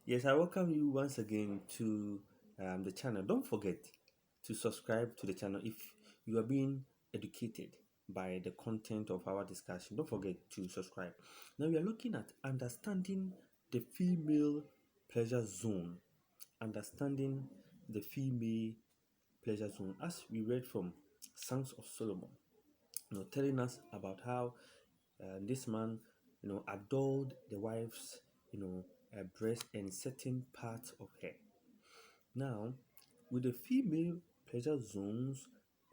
Yes, I welcome you once again to the channel. Don't forget to subscribe to the channel if you are being educated by the content of our discussion. Don't forget to subscribe. Now we are looking at understanding the female pleasure zone. Understanding the female pleasure zone, as we read from Songs of Solomon, telling us about how this man, adored the wife's, breast and certain parts of her. Now, with the female pleasure zones,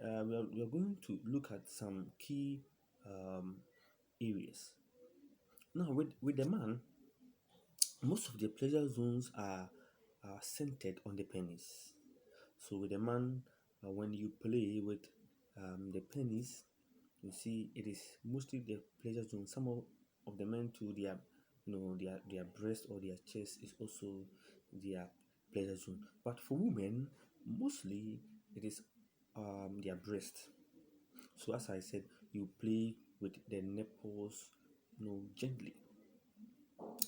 we are going to look at some key um, areas. Now, with the man, most of the pleasure zones are centered on the penis. So, with the man, when you play with the penis, you see it is mostly the pleasure zone. Some of the men to their their breast or their chest is also their pleasure zone. But for women, mostly it is their breast. So as I said, you play with the nipples, gently.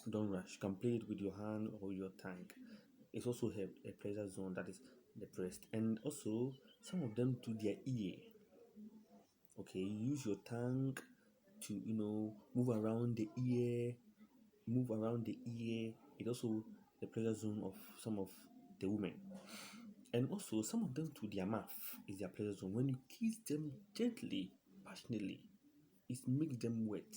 Don't rush. You can play it with your hand or your tongue. It's also a pleasure zone, that is the breast, and also some of them to their ear. Okay, you use your tongue to move around the ear, It also the pleasure zone of some of the women, and also some of them to their mouth is their pleasure zone. When you kiss them gently, passionately, it makes them wet,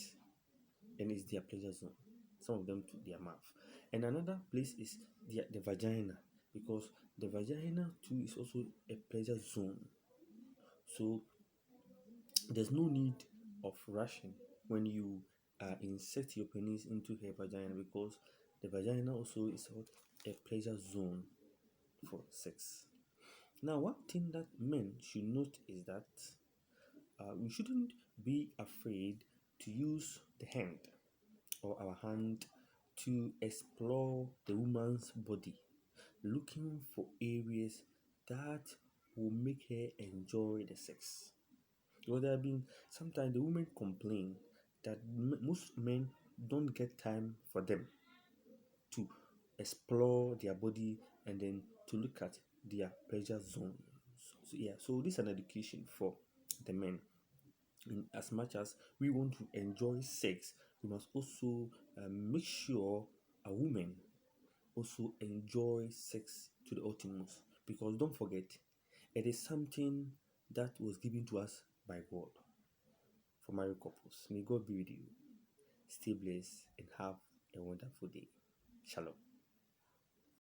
and it's their pleasure zone. Some of them to their mouth, and another place is the vagina, because the vagina too is also a pleasure zone. So there's no need of rushing when you insert your penis into her vagina, because the vagina also is what a pleasure zone for sex. Now, one thing that men should note is that we shouldn't be afraid to use the hand or our hand to explore the woman's body, looking for areas that will make her enjoy the sex. Because there have been sometimes the women complain that most men don't get time for them to explore their body and then to look at their pleasure zone. So this is an education for the men. In as much as we want to enjoy sex, we must also make sure a woman also enjoy sex to the utmost. Because don't forget, it is something that was given to us by God for married couples. May God be with you. Stay blessed and have a wonderful day. Shalom.